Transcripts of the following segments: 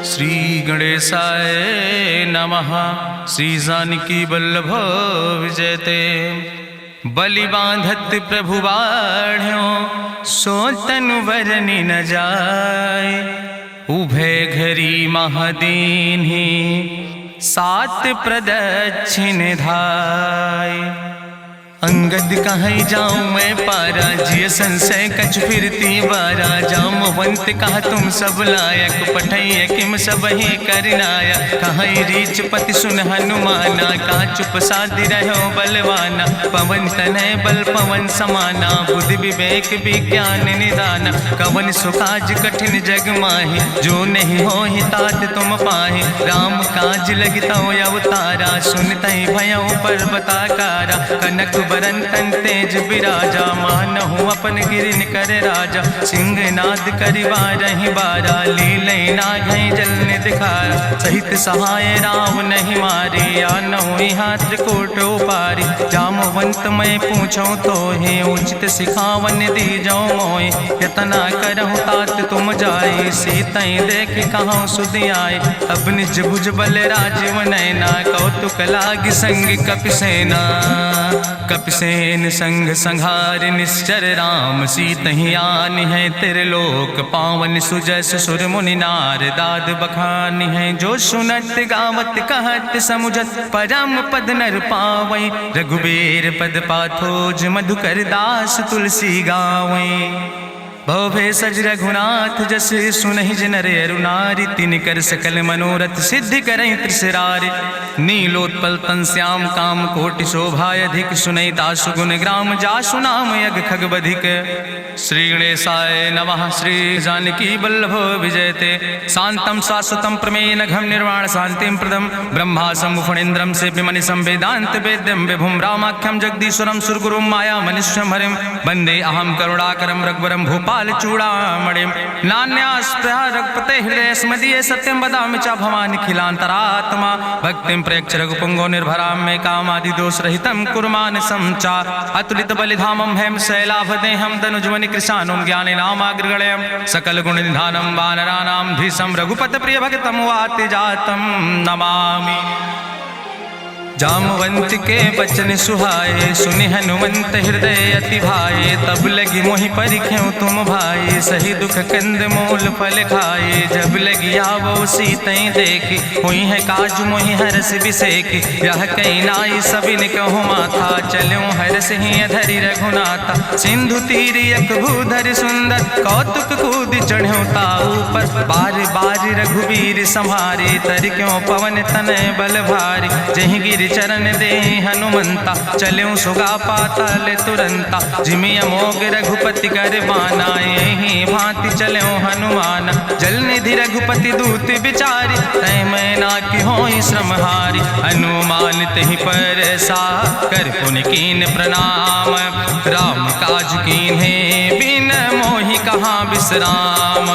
श्री गणेशाय नमः। श्री जानकी वल्लभ विजयते। बलि बांधत प्रभु बाढ़ो सो तनु बरनि न जाय। उभय घरी महादीन्हि सात प्रदक्षिण धाय। अंगद कहीं जाऊं मैं पारा जिय संशय कछ फिरती बारा। जामवंत कहा तुम सब लायक पठैय किम सब ही करनाया। कहीं रीच पति सुन हनुमाना कहा चुप साधि रहो बलवाना। पवन तनय बल पवन समाना बुद्धि विवेक विज्ञान निदाना। कवन सुकाज कठिन जग माहि जो नहीं हो ही तात तुम पाहि। राम काज लगता अवतारा सुनतहि भयो पर्वताकारा। कनक बरन तन तेज बिराजा मानहु अपन गिरिन कर राजा। सिंह नाद करिवा रही बारा लीले नागई जल दिखारा। सहित सहाय राम नहीं मारे आनहु हाथ कोट पारी। जामवंत मैं पूछो तो हे उचित सिखावन दी जाओ मोय। यतना करहु तात तुम जाए सीतई देख कहूँ सुध आए। अब निज भुज बल राजीव नैना कौतुक लाग संग कपिसेना। कपिसेन संग संहार निश्चर राम सीतहि आनि है त्रिलोक पावन। सुजस सुर मुनि नार दाद बखानि है। जो सुनत गावत कहत समुझत परम पद नर पावै। रघुबीर पद पाथोज मधुकर दास तुलसी गावै। भवे सज रघुनाथ जस सुनहि जिनर अरुनारि। तिनकर सकल मनोरथ सिद्धि करहि त्रिसरारि। नीलोत्पल तन श्याम काम कोटि शोभाय अधिक। सुनहि दासु गुण ग्राम जासु नाम यज्ञ खग बधिक। श्री गणेशाय नमः। श्री जानकी वल्लभ विजयते। शांतम शाश्वतम प्रमेय नघम निर्वाण शांतिम प्रदम। ब्रह्मा शंभु फणीन्द्रम सेव्यमणि संवेदांत वेद्यम विभुम रामाख्यम जगदीश्वरम सुरगुरुम माया मनुष्यम हरिम। वंदे अहम करुणाकरम रघुवरम भूपाल चूड़ामणिम। नान्यास्पृहा रघुपते हृदय स्मदीये सत्यम वदामि च भवानि खिलांतरात्मा। भक्तिम प्रयच्छ रघुपुंगो निर्भराम मे कामादि दोष रहितम कुर्मान् समचा। अतुलित बलिधामम हेम शैलाभदेहम दनुजवनि कृशानुम ज्ञाने नामाग्रगण्यम। सकल गुण निधानम वानराणाम धीशम रघुपत प्रिय भक्तम वाति जातम नमामि। जामवंत के बचन सुहाए सुनि हनुमंत हृदय अति भाए। तब लगी मोहि परिख्यों तुम भाई सही दुख कंद मूल फल खाए। जब लगी आवो सीतई देखी हुई है काज मोहि हरस बिसेखी। यह कई नाई सबिन कहु माथा चलूं हरस ही अधरि रघुनाथा। सिंधु तीर यक भूधर सुंदर कौतुक कूद चढ़्यो ताऊ पर। बार बार रघुबीर संहारे तर क्यों पवन तनय बल भारी। जहि गिर चरण दे हनुमंता चल्यों सुगा पाताल तुरंता। जिमि अमोघ रघुपति कर बाना यही भांति चल्यों हनुमान। जल निधि रघुपति दूत बिचारी तय मैं ना कि होई श्रमहारी। हनुमान तहि पर सा कर पुनि कीन प्रणाम। राम काज कीन्हे बिन मोहि कहाँ विश्राम।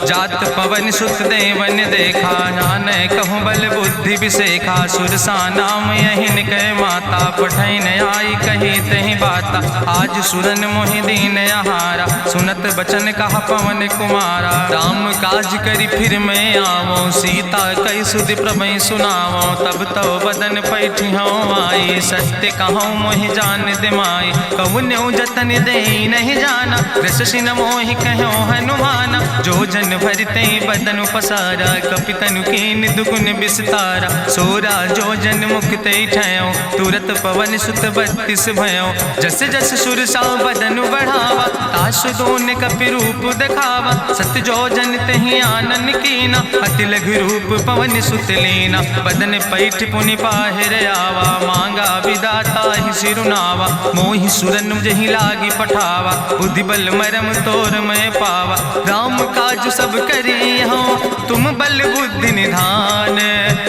जात पवन सुत देवन देखा नानय कहूँ बल बुद्धि विसेखा। सुरसा नाम यहिन कह माता पठैन आई कही तहि बाता। आज सुरन मोहि दीन आहारा सुनत बचन कहा पवन कुमारा। राम काज करी फिर मैं आवो सीता कई सुधि प्रभु सुनावो। तब तो बदन पैठी हूँ आई सत्य कहूँ मोहि जान दिमाई। कहुन्यु जतन दे नहीं जाना रससिन मोहि कहो हनुमाना। जो जन भरते बदन पसारा कपितनु कीन दुगुन विस्तारा। सोरा जो जन मुक्ते ठयो तुरत पवन सुत 32 भयो। जस जस सुरसा बदन बढ़ावा तासु दोन कपि रूप दिखावा। सत जो जन तहि आनन कीना अति लघु रूप पवन सुत लीना। बदन पैठ पुनि पाहिर आवा मांगा विदाता ही सिरुनावा। मोहि सुरन जहि लागी पठावा बुद्धि बल मरम तोर मैं पावा। राम काज सब करी हो तुम बल बुद्धि निधान।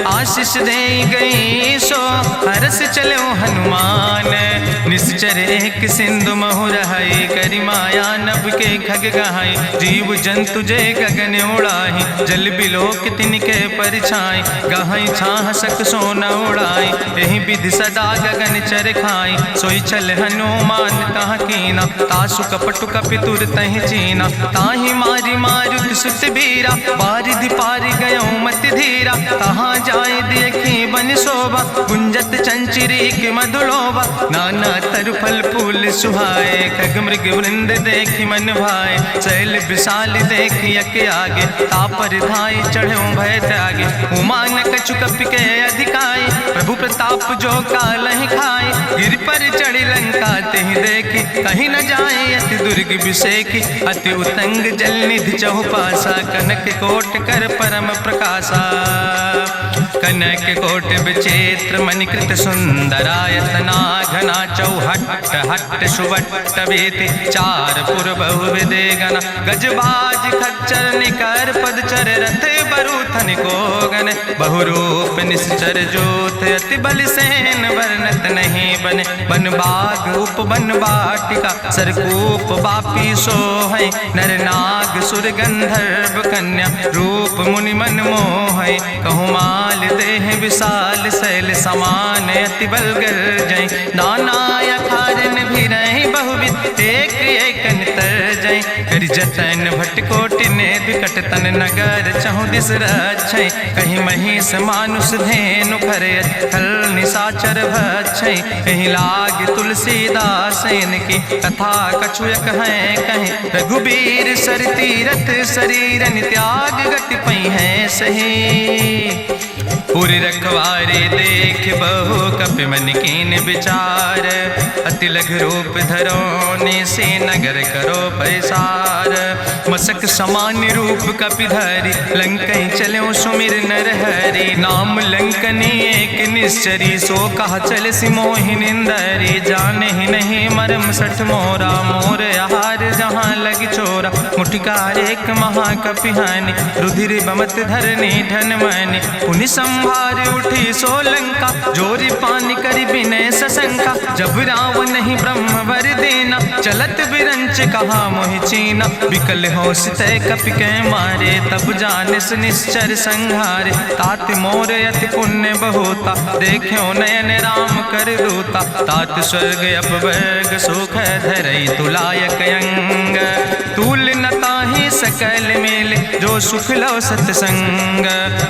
आशीष दे गई सो हरस चलो हनुमान। निश्चर एक सिंधु महु रहाई करी माया नभ के खग गहाई। जीव जंतु जे गगन उड़ाही जल बिलोक तिनके परछाई। गहाई छाह सक सोना उड़ाई यही विधि सदा गगन चर खाई। सोई चल हनुमान तहाँ कीना तासु कपटु कपि तुर तहि चीना। ताहि मारी मारुत सुत बीरा बारिधि पारि गयो मति रघुबीरा, कहाँ जाए देखी बन शोभा, गुंजत चंचरी के मधुलोभा, नाना तरु फल फूल सुहाए, खग मृग वृंद देखी मन भाए, शैल विशाल देखी यके आगे, तापर धाय चढ़ो भय त्यागे, उमान कछु कपि के अधिकाई, प्रभु प्रताप जो कालहि खाए, गिर पर चढ़ी लंका तेहि देखी, कहीं न जाए अति दुर्ग विषेखी, अति उतंग जल निधि चहुपासा, कनक कोट कर परम प्रकाशा, कनक कोट विचित्र मणिकृत सुंदरायतना, घना चौहट्ट हट्ट सुवट्ट वेति, चार पुर बहु विदे गण, गजबाज खच्चर निकर पदचर, रथ बरूथन को गण, बहुरूप निश्चर जोत, अति बल सेन वर्णत नहीं बने, बन बाग उप बन बाटिका, सरकूप बापी सोहै, नर नाग सुर गंधर्व कन्या, रूप मुनि मन मोहै, कहूँ माल देह विशाल शैल समान, अति बल गर्जै, नाना अखारन भी रही बहुविध, एक एक तर जय, कर जतन भटकोटि ने विकट तन नगर, चहु दिस रक्षै, कहीं महिष मानुष धेनु खरे, खल निशाचर भक्षै, कहीं लाग तुलसीदास इनकी, कथा कछुयक है कहीं, रघुबीर सर तीरथ शरीरन त्याग गति पई है सही, पूरी रखवारे देख बहु कपि मन कीन विचार, अति लघु रूप धरोने से नगर करो पैसार, मसक समान रूप कपि धरि, लंकई चलो सुमिर नर हरि, नाम लंकनी एक निश्चरी, सो कहा चल सिमोहि निंदरी, जाने ही नहीं मरम सठ मोरा, मोर आहार जहाँ लग चोरा, मुठिकार एक महाकपि हानि, रुधिर बमत धरनी धन मनि, पुनि संभार उठी सोलंका, जोरी पानी करी विनय सशंका, जब रावण नहीं ब्रह्म वर देना, चलत बिरंच कहा मोहि चीना, विकल होश तय कपि के मारे, तब जानिस निश्चर संहारे, तात मोर अति पुण्य बहुता, देख्यो नयन राम कर दूता, तात स्वर्ग अपवर्ग सुख धरई तुलायक अंग, तूल न ताहि सकल मेल, जो सुख लो सत्संग,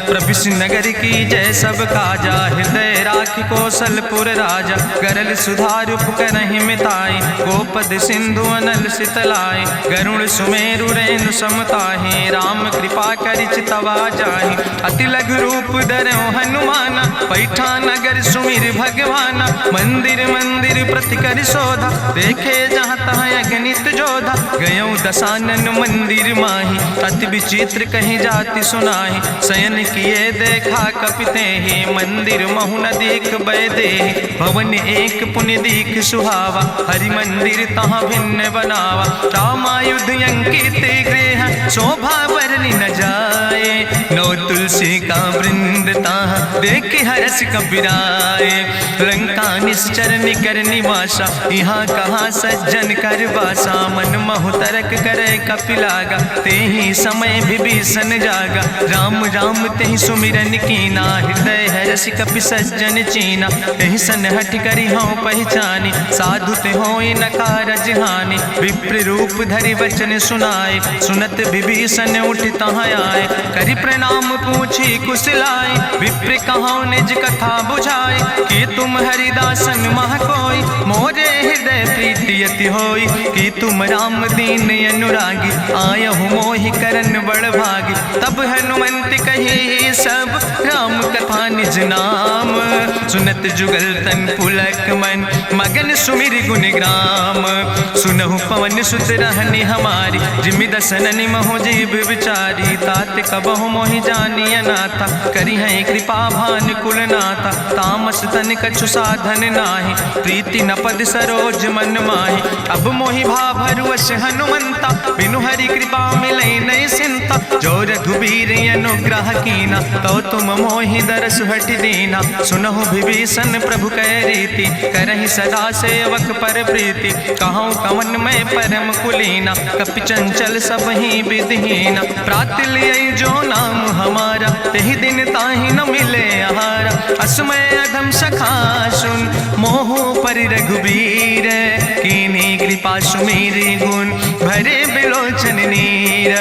प्रभिस नगर की जय सब काजा, हृदय राखि कौशलपुर राजा, गरल सुधार उपकरहि मिताई, गोपद सिंधु अनल सितलाई, गरुड़ सुमेरु रेणु समताहि, राम कृपा करि चितवा जाहि, अति लघु रूप धरौ हनुमाना, पैठा नगर सुमिर भगवाना, मंदिर मंदिर प्रति कर शोधा, देखे जहाँ तहाँ अगणित जोधा, गयौ दशानन मंदिर माही, अति विचित्र कहीं जाति सुनाही, शयन किए देखा कपिते ही, मंदिर महु न देख बैदे, भवन एक पुण्य दीख सुहावा, हरि मंदिर तहाँ भिन्न बनावा, रामायुध अंकित गृह, शोभा बरली न जाए, नौ तुलसी का वृंद तहाँ देख हरस कपिराए, लंका निश्चर निकर निवासा, यहाँ कहाँ सज्जन कर बासा, मन महु तरक करे कपिलागा, ते ही समय विभीषण जागा, राम राम तेहि सुमिरन कीना, हृदय हरस कपि सज्जन चीना, तेहि सन हठ करी हूँ पहचानी, साधु ते होई न कारज हानि, विप्र रूप धरि वचन सुनाए, सुनत विभीषण उठ तहाँ आए, करि प्रणाम पूछी कुशलाए, विप्र कहाँ निज कथा बुझाए, कि तुम हरिदासन मह कोई, मोरे हृदय प्रीति अति होई, कि तुम राम दीन अनुरागी, आयहु मोहि करन बड़ भागी, तब हनुमंत कही सब राम कथा निज नाम, सुनत जुगल तन पुलक मन, मगन सुमिर गुण ग्राम, सुनहु पवन सुत रहनी हमारी, जिमि दसननि महु जीव विचारी, तात कबहु मोहि जानी अनाथा, करी है कृपा भान कुल नाथा, तामस तन कछु साधन नाही, प्रीति न पद सरोज मन माही, अब मोहि भाभरुवश हनुमंता, बिनु हरि कृपा मिलै नहीं सिंता, जो रघुबीर अनुग्रह कीना, तो तुम मोहि दरस हट दीना, सुनहु विभीषण प्रभु कै रीति, करहि सदा सेवक पर प्रीति, कहूँ कवन में परम कुलीना, कपि चंचल सब ही विधिहीना, प्रात लिय जो नाम हमारा, तेहि दिन ताहि न मिले आहारा, असमय अधम सखा सुन, मोहु पर रघुबीर, कीन्ही कृपा सुमेरि गुण, भरे बिलोचन नीर,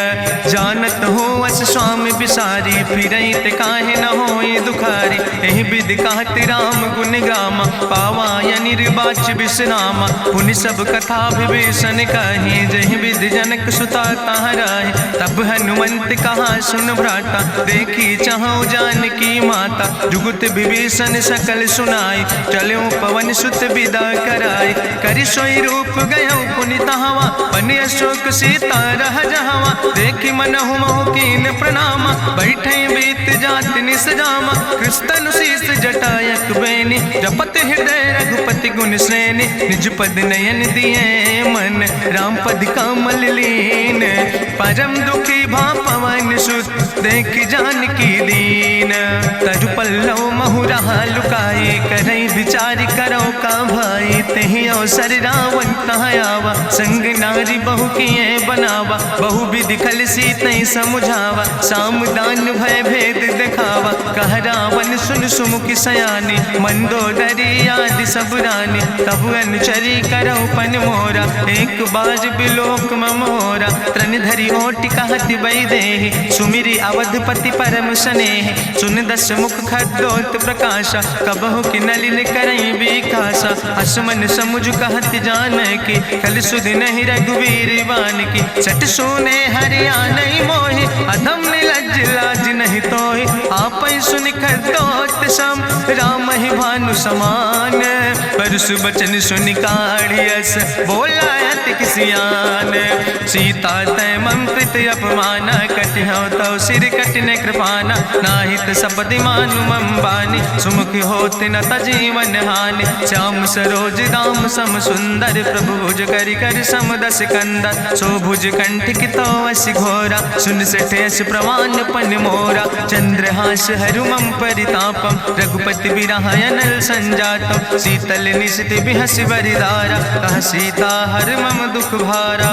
जानत हो अस स्वामी बिसारी, फिरई ते काहे न होई दुखारी। एहि विधि कहत राम गुण गामा, पावा निर्बाच विश्रामा। पुनि सब कथा विभीषण कही, जहि विधि जनक सुता कहाँ रहे। तब हनुमंत कहा सुन भ्राता, देखी चाहूँ जानकी माता। जुगुत विभीषण सकल सुनाई, चलो पवन सुत विदा कराई। करि सोई रूप गयो पुनि तहवा, बन अशोक सीता रह जहवा। देखी मनहु महु कीन प्रणामा, बैठे बीत जात निस जामा। कृष्ण शीस जटायक बेनी, जपत हृदय रघुपति गुण श्रेणी। निज पद नयन दिए मन, राम पद कमल लीन। परम दुखी भा पवन सुत, देख जानकी दीन। तरु पल्लव महु रहा लुकाई, करई विचार करो का भाई। तेहि अवसर रावण तहाँ आवा, संग नारी बहु किए बनावा। बहु विधि खल सीतै समुझावा, साम दान भय भेद दिखावा। कह रावण सुन सुमुखी सयानी, मंदोदरी आदि सब रानी। तब अनुचरी करो पन मोरा, एक बार बिलोक ममोरा। त्रन धरि ओटि कहत बई देहि, सुमिरी अवधपति परम स्नेह। सुन दस मुख खद्योत प्रकाशा, कबहु कि नलिन करई बिकासा। असमन समुझ कहत जानकी, कल सुध नहीं रघुवीर बान की। सट सुने हरियाणई मोहि, अधम निलज्ज लाज नहीं तोहि। आपै सुनि खद्योत सम, राम ही भानु समान। परसु बचन सुनि काढ़ियस, बोला अति किसियान। सीता तै मम कृत अपमाना, कटिहौ तौ सिर कटिन कृपाना। नाहित सपदि मानु मम बानी, सुमुख होत न तजीवन हानि। श्याम सरोज दाम सम सुंदर, प्रभु भुज करि कर सम दस कंदर। सो भुज कंठ कितो अस घोरा, सुन सठेस प्रमाण पन मोरा। चंद्रहास हरु मम परितापम, रघुपति बिरहायनल संजातम। शीतल निशित बिहस बरिदारा, कह सीता हर मम दुख भारा।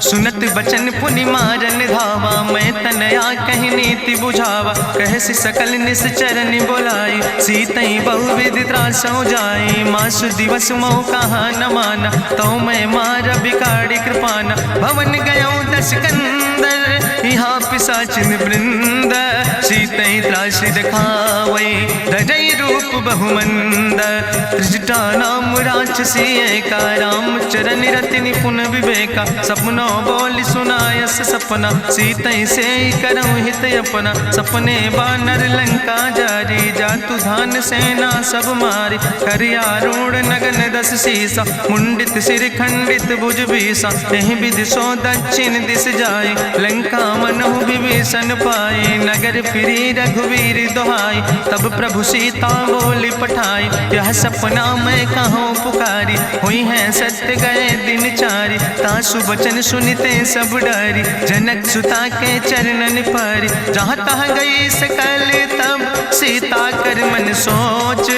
सुनत बचन पुनि मारन धावा, मैं तनया कहि नीति बुझावा। कहसि सकल निश्चरन बोलाई, सीतई बहुविधि त्रासौ जाई। मासु दिवस मोह कहा न माना, तो मैं मार बिकाड़ी कृपाना। भवन गयो दस कंदर, यहाँ पिशाचिन वृंद। सीतई त्रास दिखावई, धजई रूप बहुमंद। त्रिजटा नाम राक्षसी एका, राम चरण रति निपुण विवेका। सपनो बोल सुनायस सपना, सीतई से करऊँ हित अपना। सपने बानर लंका जारी, जातु धान सेना सब मारी। करियारूढ़ नगन दस सीसा, मुंडित सिर खंडित भुज बीसा। एहि विधि सो दक्षिण दिस जाय, लंका मनहु विभीषण पाए। नगर फिरी रघुवीर दोहाई, तब प्रभु सीता बोली पठाई। यह सपना मैं कहूँ पुकारी, हुई है सत्य गए दिन चारी। तासु बचन सुनते सब डरी, जनक सुता के चरणन पर। जहाँ तहाँ गई सकल तब, सीता कर मन सोच।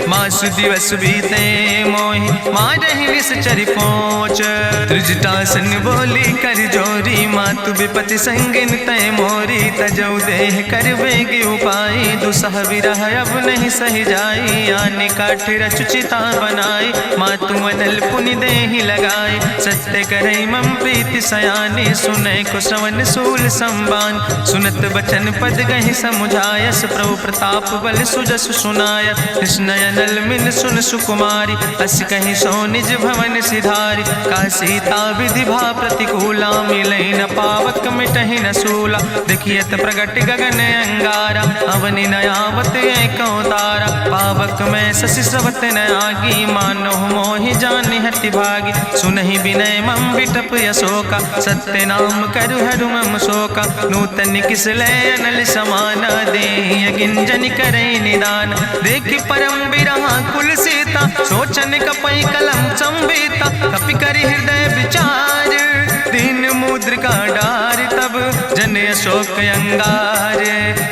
मासु दिवस बीते मोहि, मारहि निश्चर पहुँच। त्रिजटासन बोली कर जोरी, मातु विपति संगिन तय मोरी। तजौ देह कर बेगी उपाय, दुसह विरह अब नहीं सही जाई। आने काठ रचुचिता बनाई, मातु मनल पुनि देहि लगाई। सत्य करई मम प्रीति सयानी, सुनै को श्रवण सूल संबान। सुनत बचन पद गहि समुझायस, प्रभु प्रताप बल सुजस सुनाय। कृष्णयनल मिन सुन सुकुमारी, अस कहि सो निज भवन सिधारी। का सीता विधि भा प्रतिकूला, मिलै न पावक मिटहि न सूला। देखियत प्रगट गगन अंगारा, अवनि नयावत एको तारा। पावक में शशि स्रवत न आगी, मानो मोहि जानि हति भागी। सुनहि विनय मम विटप यशोका, सत्य नाम करु हरु मम शोका। नूतन किस लय अनल समाना, देहि गिंजन करई निदान। देखि परम बिरहा कुल सीता, सोचन कपई कलम संवेता। कपि करि हृदय विचार, दीन मुद्रिका डार। तब जन अशोक अंगार,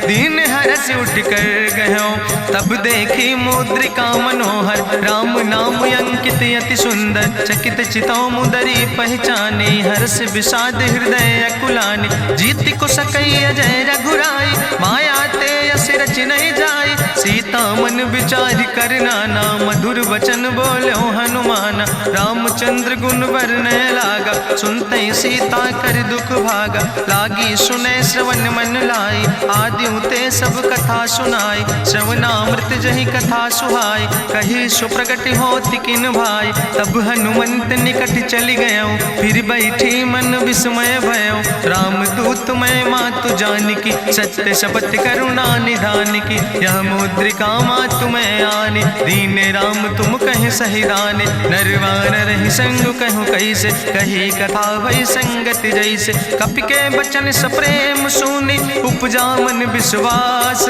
दीन हरस उठ कर गयो। तब देखी मुद्रिका मनोहर, राम नाम अंकित अति सुंदर। चकित चितौ मुदरी पहचाने, हर्ष विषाद हृदय अकुलाने। जीत को सकई अजय रघुराई, माया ते यस रच नहीं जाई। सीता मन विचार कर नाना, मधुर वचन बोलो हनुमाना। रामचंद्र गुण वरने लागा, सुनते सीता कर दुख भागा, लागी सुने श्रवण मन लाई, आदियों ते सब कथा सुनाई, श्रवणामृत जही कथा सुहाई, कही सुप्रगट होति किन भाई, तब हनुमंत निकट चली गयो, फिर बैठी मन विस्मय भयो, राम दूत मैं मातु जानकी, सत्य शपथ करुणा निधान की, यह मुद्रिका मातु मैं आने, दीन राम तुम कहे सही दाने, नरवान रही संग कहूँ कैसे, कही कथा भई संगति जैसे, कपि के बचन सप्रेम सुनी, उपजा मन विश्वास,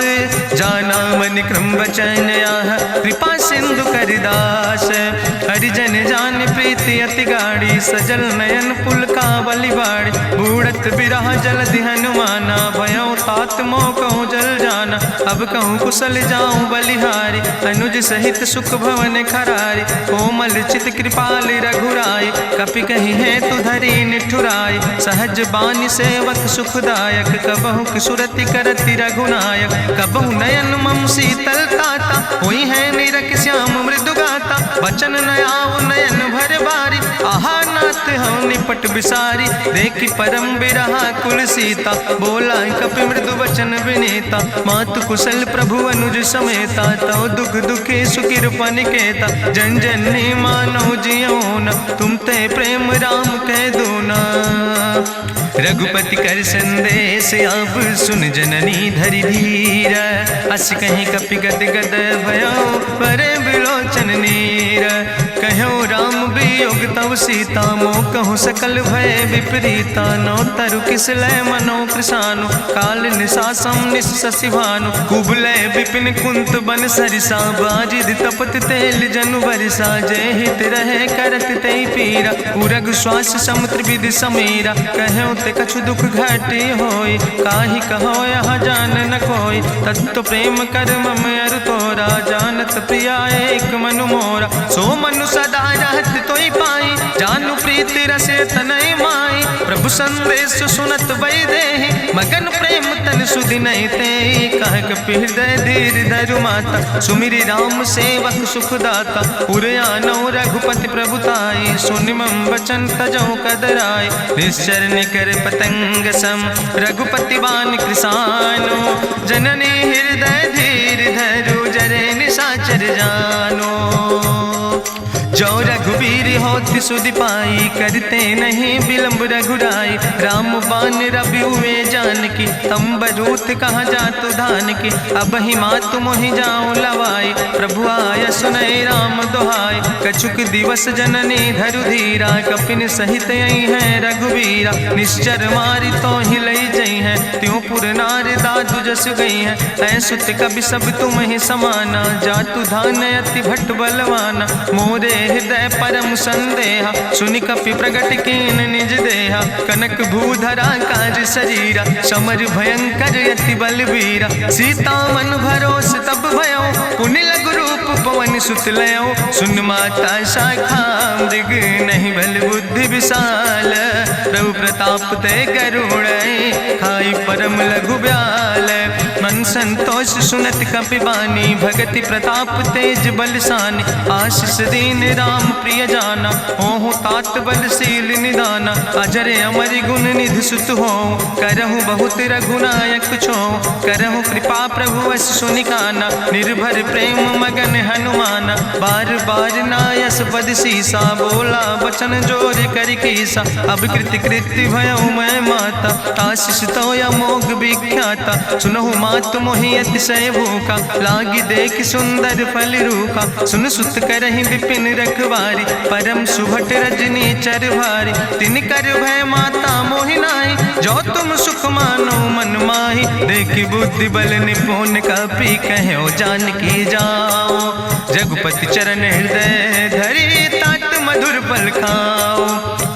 जाना मन क्रम वचन आह, कृपा सिंधु करिदास, हरिजन जान प्रीति अति गाड़ी, सजल नयन पुलकावली बाड़ी, बूढ़त बिरह जलधि हनुमाना, भयो तात मोह कहूँ जल जाना, अब कहूँ कुशल जाऊँ बलिहारी, अनुज सहित सुख भवन खरारी, कोमल चित कृपाल रघुराई, कपि कही है तु धरी निठुराई, सहज बानी सेवक सुखदायक, कबहु किशुरति करति रघुनायक, कबहु नयन मम शीतल ताता, हुई है निरख श्याम मृदु गाता, बचन नयाव नयन भर बारी, आहा नाथ हम निपट बिसारी, देखी परम बिरहा कुल सीता, बोला कपि मृदु वचन विनीता, मातु कुशल प्रभु अनुज समेता, तव दुख दुखी सुकृपा निकेता, जन जननी मानो जियो न, तुम ते प्रेम राम कह दो ना, रघुपति कर संदेश अब सुन जननी धरि धीर, अस कहीं कपि गद गद भयो परे बिलोचन नीर, कहो राम वियोग तव सीता, मोह कहूँ सकल भय विपरीता, नौ तरु किस लय मनो कृशानु, काल निशासम निशि भानु, कुबलय विपिन कुंत बन सरिसा, बाजिद तपत तेल जनु बरिसा, जय हित रहे करत ते पीरा, उरग श्वास समुद्र विधि समीरा, कहो ते कछु दुख घटी होई, काहि कहो यहाँ जान न कोई, तत्व प्रेम कर मम अरु तोरा, जानत प्रिया एक मनु मोरा, सो मनु सदा रहत तोई पाई, जानु प्रीति रसे तनय माई, प्रभु संदेश सुनत वै देहि, मगन प्रेम तन सुधि नहीं ते, कह कपि हृदय धीर धरु माता, सुमिरि राम सेवक सुखदाता, उरयानो रघुपति प्रभुताई, सुनि मम वचन तजौ कदराई, निश्चर निकर पतंग सम, रघुपति बान कृसानो, जननी हृदय धीर धरु जरे निशाचर जानो, जो रघुवीर होति सुधि पाई, करते नहीं विलंब रघुराई, राम बान रवि हुए जानकी, तंबरूथ कहाँ जातु धान की, अब ही मातु मोहि जाऊँ लवाई, प्रभु आय सुनय राम दुहाई, कछुक दिवस जननी धरु धीरा, कपिन सहित यही है रघुवीरा, निश्चर मारी तो ही लई जई है, त्यों पुर नार दादु जस गई है, ऐसुत कभी सब तुम ही समाना, जातु धान अति भट्ट बलवाना, मोरे हृदय परम संदेहा, सुनि कपि प्रगट कीन निज देहा, कनक भूधरा काज शरीरा, समर भयंकर यति बलवीरा, सीता मन भरोस तब भयो, पुनि लघु रूप पवन सुत लयो, सुन माता शाखा मृग नहीं बल बुद्धि विशाल, प्रभु प्रताप ते गरुड़ खाई परम लघु ब्याल, मन संतोष सुनत कपि बानी, भगति प्रताप तेज बलसानी, आशीष दीन राम प्रिय जाना, ओहु तात बलशील निदाना, अजर अमर गुण निधि सुत हो, करहु बहुत रघुनायक छो, करहु कृपा प्रभु वश सुनिकाना, निर्भर प्रेम मगन हनुमाना, बार बार नायस पद सीसा, बोला बचन जोर कर कीसा, अब कृति कृति भयो मैं माता, आशीष तो अमोघ विख्याता, सुनहु मातु मोहि अतिशय भूखा, लागी देख सुंदर फल रूखा, सुन सुत करहि विपिन रखवारी, परम सुभट रजनी चर भारी, तिन कर भय माता मोहि नाहि, जो तुम सुख मानो मन माहि, देखि बुद्धि बल निपुण कपि कहो जानकी जाओ, रघुपति चरण हृदय धरि तात मधुर फल खाओ,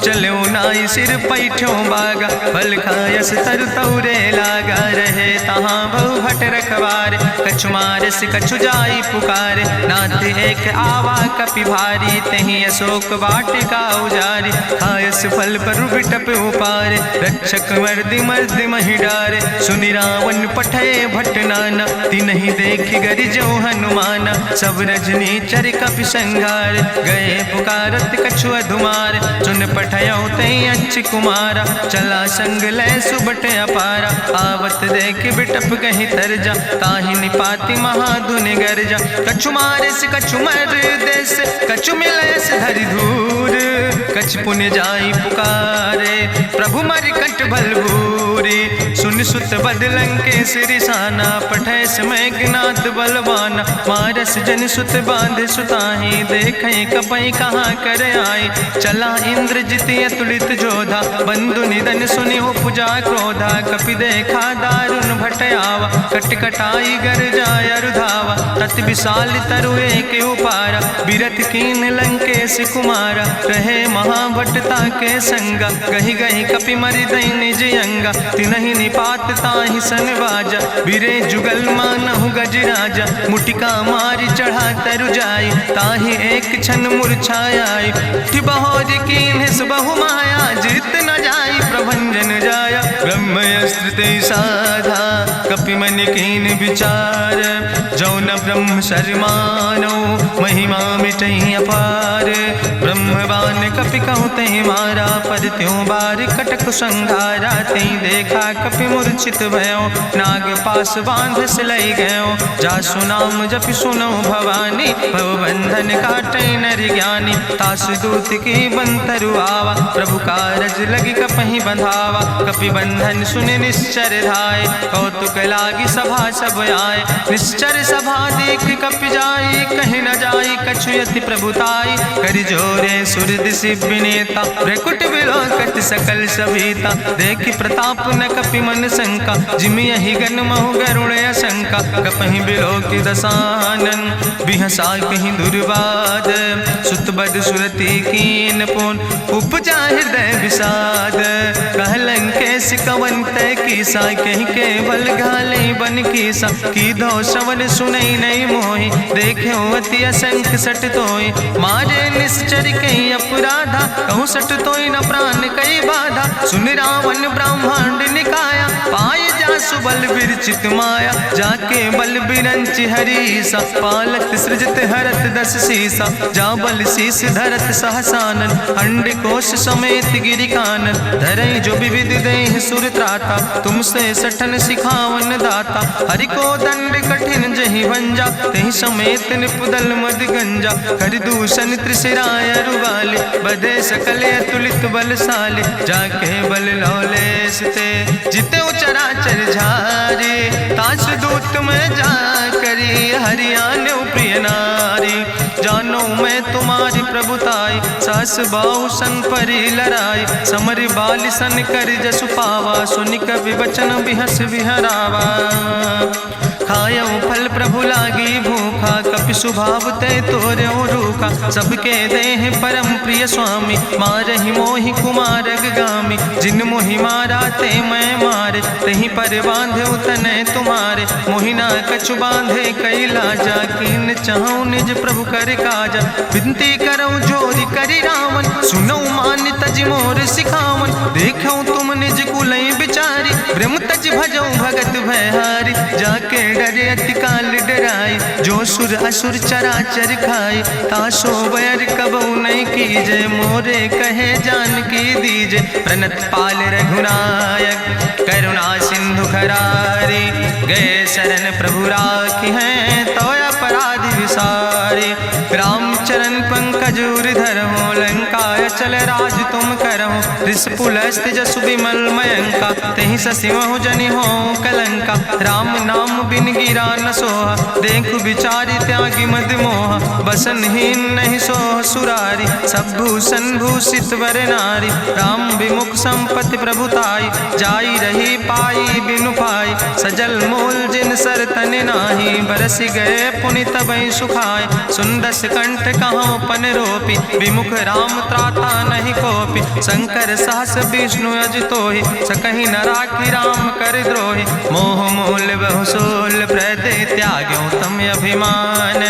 चलो नाई सिर पैठो बागा, फल खायस तरु तौरे लागा, रहे तहाँ बहु भट रखवारे। कछु मारस कछु जाई पुकारे, नाथ एक आवा कपि भारी। तहीं अशोक वाटिका उजारी, खायस फल पर बिटप उपारे। रक्षक मर्दि मर्दि महि डारे, सुनि रावण पठय भट नाना। तिन्हि देख गरिजो हनुमाना, सब रजनी चर कपि संघार। गए पुकारत कछु अधुमार, सुन पठयो तई अच्छ कुमारा। चला संग लै सुबट अपारा, आवत देख बिटप कहीं तरजा। ताहि निपाति महाधुनि गर्जा, कछु मारिस कछु मर देस। कछु मिलयस धरि धूर, कछ पुण्य जाई पुकारे। प्रभु मरि कंठ भल भूरी, सुन सुत बद लंकेश रिसाना। पठय समय ज्ञात बलवाना, मारस जन सुत बांध सुताहि। देखें कपई कहाँ कर आए, चला इंद्रजित अतुलित जोधा। बंधु निधन सुनि उपजा क्रोधा, कपि देखा दारुण भट आवा। कट कटाई गर जाय रुधावा, तत विशाल तरु एक उपारा। बिरथ कीन लंकेश कुमारा, रहे महाभटता के संगा। गहि गहि कपि मरि दई निज अंगा, तिन्हि निपात ताहि सन बाजा। बिरे जुगल मानहु गजराजा, मुटिका मारि चढ़ा तरु जाई। ताहि एक क्षण मूर्छाई, बहोज कीन्हिस बहु माया। जीत न जाई प्रभंजन जाया, ब्रह्मयस्त्र ते साधा। कपि मन कीन विचार, जौ न ब्रह्म शर्मानो। महिमा मिटई अपार, ब्रह्मवान कपि कहु तहि मारा। पर त्यों बार कटक संघारा, तई देखा कपि मूर्छित भयो। नाग पास बांध सिलई गयो, जासु नाम जपि सुनो भवानी। भव बंधन काटई नर ज्ञानी, तासु दूत की बंतरु आवा। प्रभु कारज लगी कपहि बंधावा, कपि बंधन सुनि निश्चर धाय। कौतुक लागी सभा सब आए, निश्चर सभा देख कपि जाई। कहीं न जाई कछु यति प्रभुताई, कर जोरे सुर दिसि विनेता। भ्रकुट विलोकत सकल सभीता, देखि प्रताप न कपि मन शंका। जिमि यहि गन महु गरुण शंका, कपहि बिलोकि दसानन। बिहसा कहीं दुर्वाद, सुत बद सुरति कीन पुन। उपजा हृदय विषाद, कहलन कैस कवन तय कीसा। कहीं केवल घाले बन कीसा, की दो श्रवण सुनई नहीं मोहि। देखे अति असंख सट तोय, मारे निश्चर कई अपराधा। कहूँ सट तोय न प्राण कई बाधा, सुन रावण ब्रह्मांड निकाया। पाय जासु बल विरचित माया, जाके बल बिरंचि हरीसा। पालत सृजत हरत दस सीसा, जा बल शीस धरत सहसानन। अंड कोश समेत गिरि कानन, धरई जो विविध देह सुर त्राता। तुमसे सठन सिखावन दाता, हरि को दंड कठिन जहि भंजा। तहि समेत निपुदल मद गंजा, कर दूषण त्रिशिराय रुवाले। बधे सकल अतुलित बलशाले, जाके बल लौलेस ते। जिते चराचर झारे, तास दूत में जा करी। हरियाणा प्रिय नारी, जानो मैं तुम्हारी प्रभुताई। सास बाहु सन परी लड़ाई, समर बाल सन कर जसु पावा। सुनि कवि वचन बिहस विहरावा, खायो फल प्रभु लागी भूखा। कपि स्वभाव ते तोर्यो रूखा, सबके देह परम प्रिय स्वामी। मारहि मोहि कुमारग गामी, जिन मोहि मारा ते मैं मारे। तहीं पर बांधे तने तुम्हारे, मोहिना कछु बांधे कई लाजा। कीन चाहूं निज प्रभु कर काजा, विनती करऊं जोरी करी रावण। सुनऊ मान तज मोर सिखावन, देखऊं तुम निज कुलई बिचारी। ब्रह्म तज भजऊं भगत भयहारी, जाके डरे अति काल डराई। जो सुर असुर चराचर खाई, तासो बैर कबऊ नहीं कीजे। मोरे कहे जान की दीजे, प्रणत पाल रघुनायक। करुणा सिंधु खरारी, गए शरण प्रभु राखी हैं। तो अपराध विसारी, रामचरण पंकज उर धरहु। लंकाय चल राज तुम करहु, रिसपुलस्त जसु विमल मयंका। तहि ससिमहु जनि हो कलंका, राम नाम बिन गिरा न सोहा। देखु विचारि त्यागी मद मोहा, बसनहीन नहीं सोह सुरारी। सब भूषण भूषित वर नारी, राम विमुख संपत्ति प्रभुताई। जाई रही पाई बिनु पाई, सजल मूल जिन सर तन नाही, बरस गए पुनि तबहि सुखाए। सुंदस कंठ कहाँ पन रोपी, विमुख राम त्राता नहीं कोपी। शंकर सहस विष्णु अजितोहि, सकहि न राखी राम कर द्रोहि। मोह मूल बहुसूल प्रदे त्याग्यो तम अभिमान।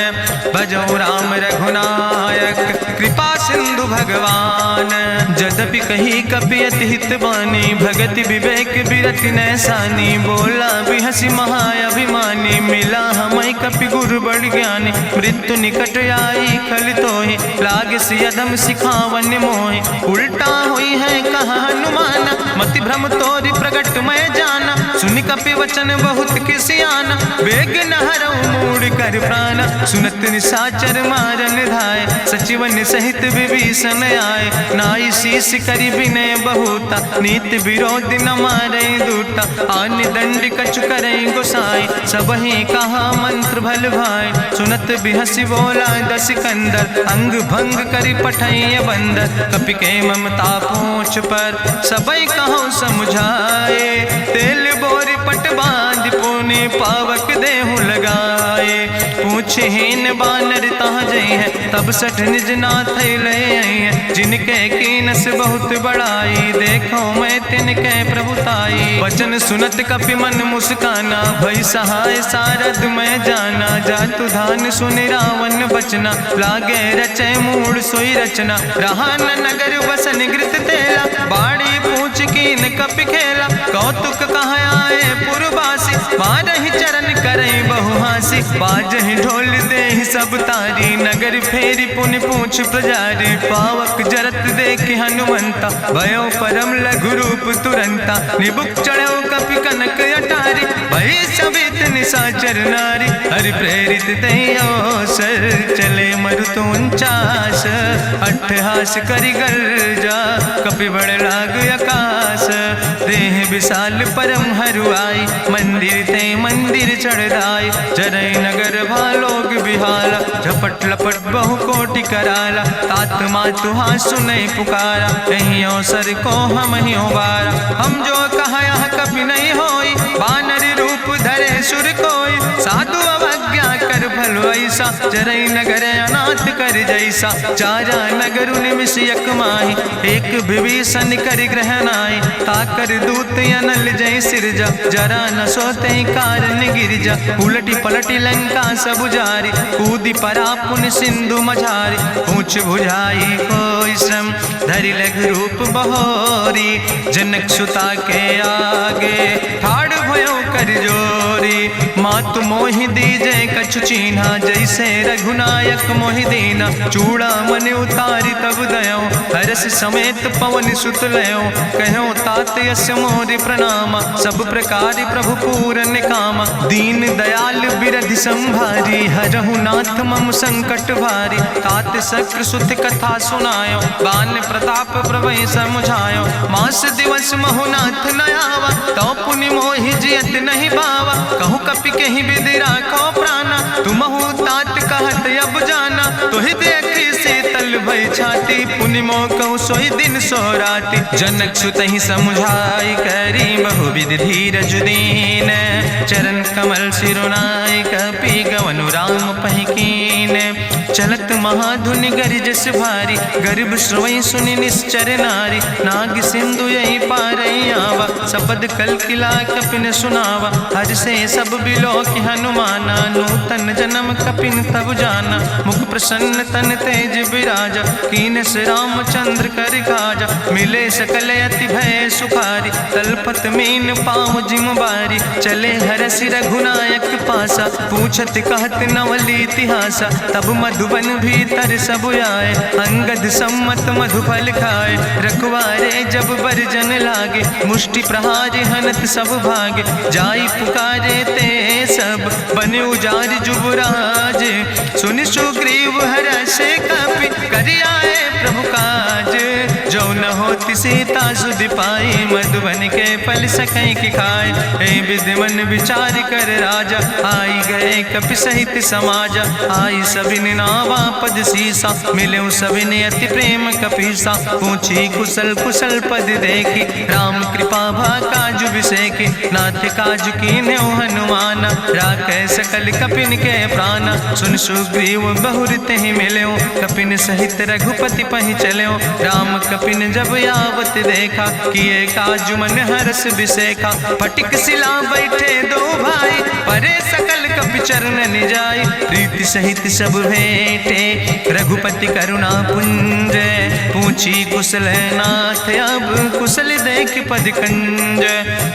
भजो राम रघुनायक कृपा सिंधु भगवान। यद्यपि कही कपि अति हित बानी, भगति विवेक बिरति नैसानी। बोला बिहसी महाअभिमानी, मिला हमै कपि गुरु बड़ ज्ञानी। मृत्यु निकट आई खल तोहि, लागे सियदम सिखावन मोहि। उल्टा हुई है कहा हनुमाना, मति भ्रम तोरि प्रगट मैं जाना। सुनि कपि वचन बहुत किसियाना, बेग न हरऊ मूढ़ कर प्राण। सुनत निशाचर मारन धाय, सचिवन सहित विभीषण आए। नाई शीस करि विनय बहुता, नीति विरोध न मारे दूता। आन दंड कछु करे गोसाई, सबहि कहा मंत्र भल भाई। सुनत बिहसी बोला दस कंदर, अंग भंग करि पठैय बंदर। कपि के ममता पूछ पर, सबई कहो समुझाए। तेल बोरी पट बांध पुनि पावक देहु लगाए। पूछहीन बानर तहाँ जई है, तब सठ निज नाथ ले आई है। जिनके कीनस बहुत बड़ाई, देखो मैं तिनके प्रभुताई। वचन सुनत कपि मन मुस्काना, भई सहाय सारद मैं जाना। जातु धान सुनि रावण बचना, लागे रचे मूढ़ सोई रचना। रहा न नगर बसन घृत तेला, बाड़ी पूछ कीन कपि खेला। कौतुक कहाँ आए पुरवासी, मारहि चरण करई बहु हासी। बाजहि ढोल देहि सब तारी, नगर फेरी पुनि पूछ प्रजारी। पावक जरत देख हनुमंता, भयो परम लघु रूप तुरंता। निबुक चढ़ो कपि कनक अटारी, भई सबित निशाचर नारी। हरि प्रेरित दई अवसर, चले मरुत 49। अट्ठहास करि गर्जा, कपि बड़ लाग आकाश। देह विशाल परम हरुआई, मंदिर ते मंदिर चढ़ाई। जरई नगर भालोग बिहाला, झपट लपट बहु कोटि कराला। तात मातु हाँ सुनै पुकारा, कहीं अवसर को हम ही उबारा। हम जो कहा यहाँ कभी नहीं होई, बानर रूप धरे सुर कोई। साधु अवज्ञा कर भल ऐसा, जरई नगर अनाथ कर जैसा। चारा नगर निमिष यक माही, एक विभीषण कर ग्रह नाई। ताकर दूत अनल जय सिरजा, जरा न सोते कारण गिरजा। उलटी पलटी लंका सब जारी, कूदी परा पुन सिंधु मझारी। पूछ बुझाई कोई श्रम, धरि लघु रूप बहोरी। जनक सुता के आगे, ठाड़ भयो कर जोरी। मातु मोहि दीजे कछु चीन्हा, जैसे रघुनायक मोहि दीना। चूड़ा मन उतारी तब दयो, हरस समेत पवन सुत लयो। कहो तात यस मोरि प्रणामा, सब प्रकार प्रभु पूरन कामा। दीन दयाल बिरधि संभारी, हरहु नाथ मम संकट भारी। तात शक्र सुत कथा सुनायो, बान प्रताप प्रभय समुझायो। मास दिवस महु नाथ न आवा, तो पुनि मोहि जियत नहीं बावा। कहूँ कपि कहीं विधि राखो प्राणा, तुमहु तात कहत अब जाना। तुहि देखी शीतल भई छाती, पुनि मोह कहूँ सोई दिन सो राति। जनक सुतहि समुझाई, करी बहुविधि धीरज दीन। चरण कमल सिरुनाई, कपि गवनु राम पहि कीन। चलत महाधुनि गरिजस भारी, गर्भ श्रोई सुनि निश्चर नारी। नाग सिंधु यही पारई आवा, सबद कल किला कपिन सुनावा। हर से सब बिलो कि हनुमाना, नूतन जन्म कपिन तब जाना। मुख प्रसन्न तन तेज विराजा, कीनस रामचंद्र कर काजा। मिले सकल अति भय सुखारी, तलपत मीन पाँव जिम बारी। चले हरसि रघुनायक पासा, पूछत कहत नवल इतिहासा। तब मधुबन भीतर सब आए, अंगद सम्मत मधुफल खाए। रखवारे जब बरजन लागे, मुष्टि प्रहारे हनत सब भागे। जाई पुकारे ते सब, बने उजार जुबराज। सुनि सुग्रीव हर्षे कपि, करि आए प्रभु काज। जो न होति सीता सुध पाई, मधुबन के फल सकई की खाए। ए विधि मन विचार कर राजा, आई गए कपि सहित समाजा। आई सबिन नावा पद सीसा, मिले सबिन अति प्रेम कपीसा। पूछी कुशल कुशल पद देखी, राम कृपा भा काजु विसेखी। नाथ काजु कीन्हे हनुमान, राखे सकल कपिन के प्राण। सुन सुग्रीव बहुर तेहि मिल्यो, कपिन सहित रघुपति पहि चल्यो। राम कपिन जब आवत देखा, किए काजु मन हरस विसेखा। फटिक सिला बैठे दो भाई, परे सकल कपि चरण जाय। प्रीति सहित सब भेंटे, रघुपति करुणा पुंज। पूछी कुशल नाथ, अब कुशल देख पद कंज।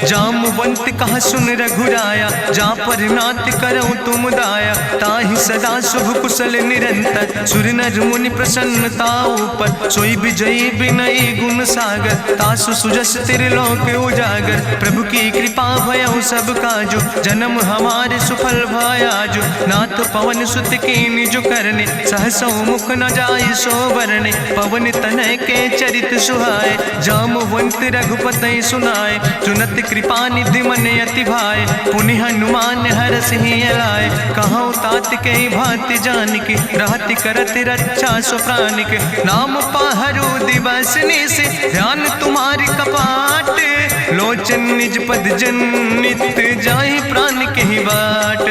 जामवंत कहा सुन रघुराया, जा पर नाथ करऊं तुम दाया। ताहि सदा शुभ कुशल निरंतर, सुर नर मुनि प्रसन्नता ऊपर। सोई विजयी विनयी गुण सागर, तासु सुजस त्रिलोक उजागर। प्रभु की कृपा भयउ सब काजु, जन्म हमारे सुफल भयाजु। नाथ पवन सुत कीन्हि जो करने, सहसौ मुख न जाय सो बरने। पवन तनय के चरित सुहाए, जामवंत रघुपति सुनाए। चुनत कृपा निधि मन अति भाए, पुनि हनुमान हरषि लाए। कहौं तात के भांति जानकी, रहति करत रक्षा सो प्राणिक। नाम पाहरु दिवस निश, ध्यान तुम्हारी कपाट। लोचन निज पद जनित, जाहि प्राण के ही बाट।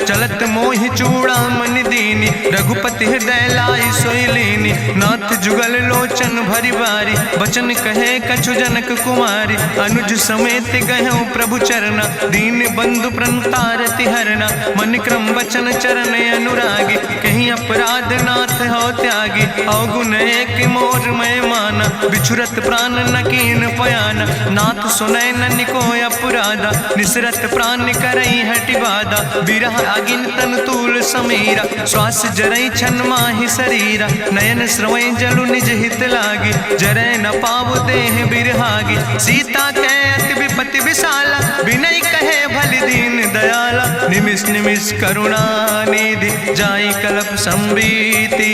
चलत मोहि चूड़ामणि दीनी, रघुपति हृदय लाई सोई लीनी। नाथ जुगल लोचन भरि बारी, बचन कहे कछु जनक कुमारी। अनुज समेत गहऊँ प्रभु चरना, दीन बंधु प्रणतारति हरना। मन क्रम वचन चरण अनुरागी, कहीं अपराध नाथ हो त्यागी। अवगुण एक मोर मैं माना, बिछुरत प्राण न कीन पयाना। नाथ सुनय ननि को अपराधा, निसरत प्राण करई हटि बाधा। बिरह अगिन तन तूल समीरा, श्वास जरई छन माहि शरीरा। नयन श्रवई जलु निज हित लागी, जरय न पाव देह बिरहागी। सीता के अति विपति विशाला, विनय कहे भलि दीन दयाला। निमिष निमिष करुणा निधि, जाई कलप संबीति।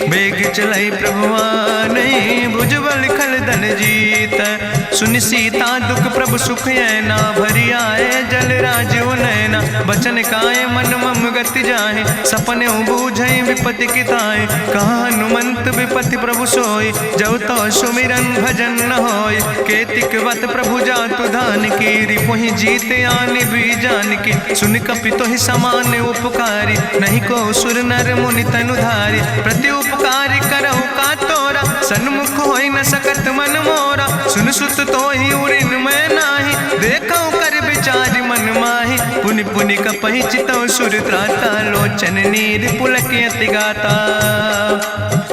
बेग चलई प्रभुआनहि, भुजबल खल धन जीत। सुनि सीता दुख प्रभु सुख ऐना, भरि आए जल राजो नैना। बचन काए मन मम गति जाहे, सपने बूझई विपति किताए। कहा हनुमंत विपति प्रभु सोई, जब तो सुमिरन भजन न होय। केतिक वत प्रभु जातु धान की, रिपुहि जीत आने भी जान की। सुन कपि तोहि समान उपकारी, नहीं को सुर नर मुनि तनु धारी। प्रति उपकारी करहु का तोरा, सन्मुख होई न सकत मन मोरा। सुन सुत तोहि उरिन मैं नाही, देखौ कर विचार मन माहि। पुनि पुनि कपहि चितौ सुर त्राता, लोचन नीर पुलक अति गाता।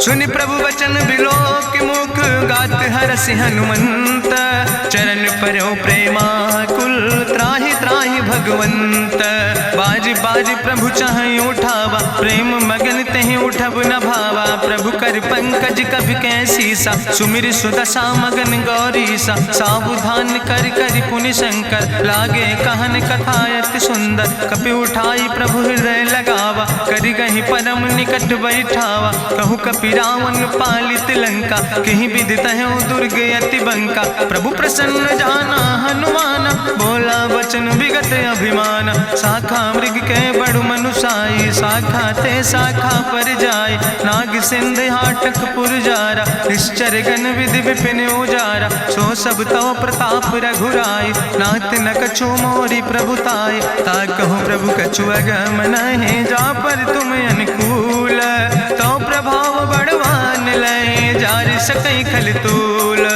सुनि प्रभु वचन बिलोक मुख, गात हरषि हनुमंत। चरण परौ प्रेमाकुल, त्राहि त्राहि भगवंत। बाज बाज प्रभु चाहि उठावा, प्रेम मगन तेहि उठब न भावा। प्रभु कर पंकज कभि कैसीसा, सुमिर सुदशा मगन गौरीसा। सावधान कर कर पुनि शंकर, लागे कहन कथा अति सुंदर। कपि उठाई प्रभु हृदय लगावा, करि गहि परम निकट बैठावा। कहु कपि रावण पालित लंका, कहि विधि तहु दुर्ग अति बंका। प्रभु प्रसन्न जाना हनुमाना, बोला वचन विगत अभिमान। शाखा मृग के बड़ु मनुसाई, शाखा ते शाखा पर जाय। नाग सिंध हाटक पुरजारा, निश्चर गण विधि विपिन उजारा। सो सब तव प्रताप रघुराई, नाथ न कछु मोरी प्रभुताई। ताकहु प्रभु कछु अगम नहीं, जा पर तुम अनुकूल। तो प्रभाव बड़वान लय, जार सकई खल तूल।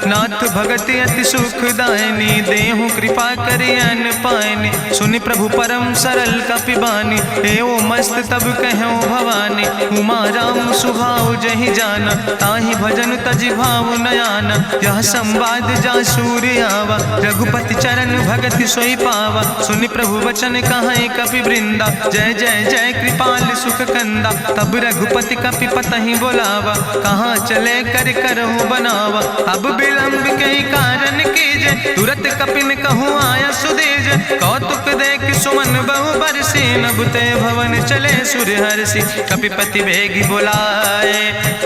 नाथ भगति अति सुखदायनी, देहु कृपा करि अन पायनि। सुनि प्रभु परम सरल कपिबानी, एवं मस्त तब कहूँ भवानी। उमा राम सुभाव जहि जाना, ताहि भजन तजि भाव नयाना। यह संवाद जा सूर्य आवा, रघुपति चरण भगति सोई पावा। सुनि प्रभु वचन कहाई कपि वृंदा, जय जय जय कृपाल सुख कंदा। तब रघुपति कपि पतहि बोलावा, कहाँ चले कर करहु बनावा। अब विलंब कई कारण कीजे, तुरत कपिन कहूँ आया सुदेज। कौतुक देख सुमन बहु बरसी, नभते भवन चले सूर्य हर्षि। कपिपति बेगी बुलाए,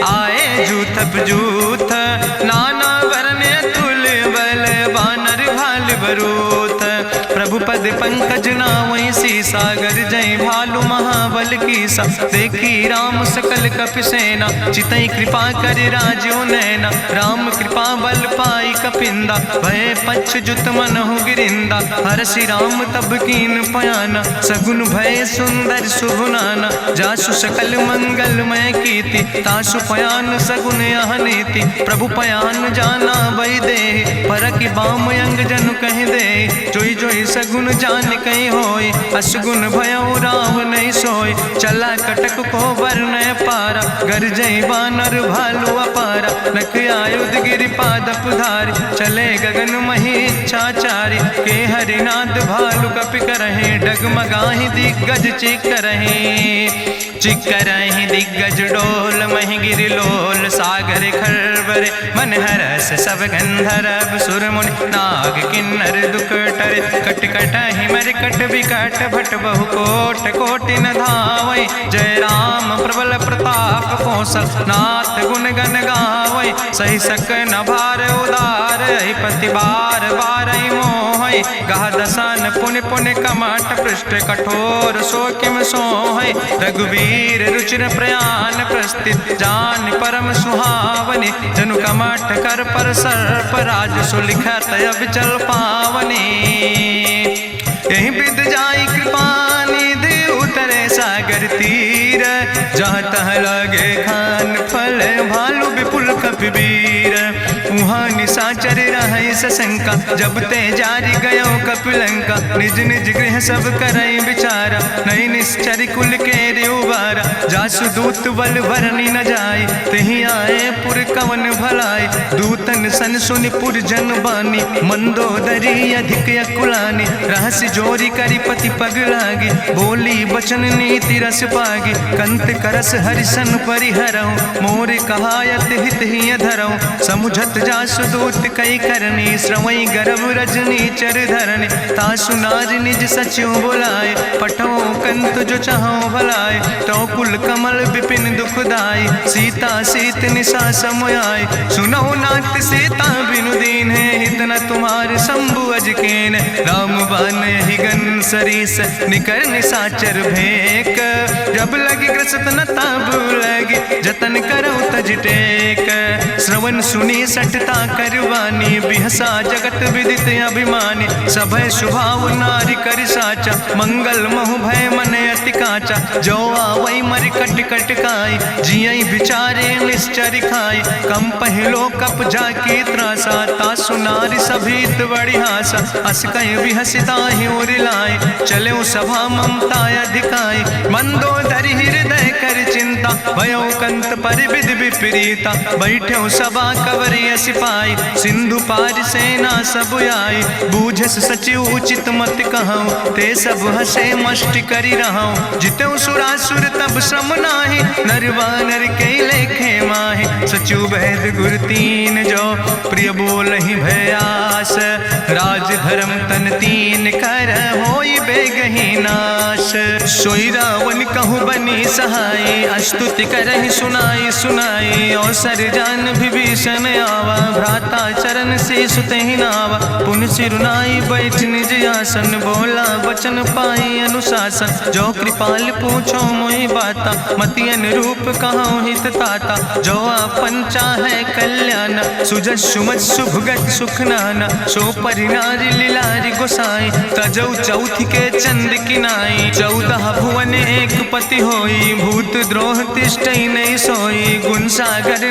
आए जूथ जूथ नाना वरने बरूथ। प्रभु पद पंकज नावै सी सागर जय भालु महाबल की सा। देखी राम सकल कपि सेना चितई कृपा कर राजो नैना। राम कृपा बल पाई कपिंदा भय पछ जुत मनहु गिरिंदा। हरषि राम तब कीन पयाना सगुन भय सुंदर शुभ नाना। जासु सकल मंगलमय कीर्ति तासु पयान सगुन यह नीति। प्रभु पयान जाना भई दे परखि बाम अंग जनु कह दे। जोई जोई सगुन जान कहीं होय असगुन भयो राम नहीं सोय। चला कटक को वर्ण पारा गरजई बानर भालू अपारा। नख आयुध गिरि पादप धारी चले गगन मही इच्छाचारी। के हरिनाद भालु कपि करहि डगमगाहि दिग्गज चिकरहि दिग्गज डोल महि गिरि लोल। सागर खरबर मन हरस सब गंधर्व सुर मुनि नाग किन्नर दुख टरे। कट कटहि मरकट विकट भट बहु कोट कोटि न धावै। जय राम प्रबल प्रताप कौशल नाथ गुण गण गावै। सही सक न भार उदार पति बार बार मोहै। गह दसन पुनि पुनि कमठ पृष्ठ कठोर सो किम सोहै। रघुवीर रुचिर प्रयाण प्रस्थित जान परम सुहावनी। जनु कमठ कर पर सर्प राज सुलिखत अविचल पावनी। यही विद जाई कृपा निधि उतरे सागर तीर। जहाँ तह लगे खान फल भालू विपुल कपिवीर। उहाँ निशाचर रहै सशंका जब ते जारी गयो कपिलंका। निज निज गृह सब करई विचारा नहीं निश्चर कुल के उबारा। जासु दूत बल भरनी न जाय तेहि आए पुर कवन भलाई। दूतन सन सुनि पुर जन बानी मंदोदरी अधिक अकुलानी। रहस्य जोरी करी पति पग लागी बोली बचन नीति रस पागी। कंत करस हरिसन परिहरऊँ मोर कहायत हित ही धरऊँ। समुझत जासु दूत कई करनी श्रवई गर्भ रजनी चर धरनी। तासु नाज निज सचिव बुलाए पठो कंत जो चाहो भलाए। तो कुल कमल विपिन दुखदाई सीता सीत निशा समयाय। सुनो नाथ सीता बिनु दीन है हित न तुम्हार शंभु अजकेन। राम बान ही गन सरीस निकर निशाचर भेक। जब लगी ग्रसत न तब लगी जतन करो तज टेक। श्रवण सुनी सटता करवानी बिहसा जगत विदित अभिमानी। सभय स्वभाव नारी कर साचा मंगल महु भय मन अति काचा। जो आवै मर कट कट काई जियई बिचारे निश्चर खाई। कम पहलो कप जाकी त्रासा तासु नारी सभीत बड़ी हासा। अस कहीं बिहसिता ही उरिलाए चले सभा ममता अधिकाई। मंदोदरी हृदय कर चिंता भयो कंत पर विधि विपरीता। बैठो सभा कवरिय सिपाही सिंधु पार सेना सब आई। बूझस सचिव उचित मत कहूँ ते सब हसे मष्ट करी रहूँ। जितऊ सुरासुर तब श्रम नाही नर वानर के लेखे माहि। सचिव वैद गुर तीन जो प्रिय बोल ही भयास। राज धर्म तन तीन कर होई बेगही नाश। सोई रावण कहूँ बनी सहाय अस्तुति करहि सुनाई सुनाई। अवसर जान विभीषण आवा भ्राता चरण से सुतहि नावा। पुन सिरुनाई बैठ निज आसन बोला वचन पाई अनुशासन। जो कृपाल पूछो मोहि बाता मति अनुरूप कहूँ हित ताता। जो आपन चाहे कल्याण सुजस सुमत सुभगत सुख नाना। सो परिनारी लीलारी गोसाई तजौ चौथ के चंद किनाई। 14 भुवन एक पति होई भूत द्रोह तिष्ठई नहीं सोई। गुण सागर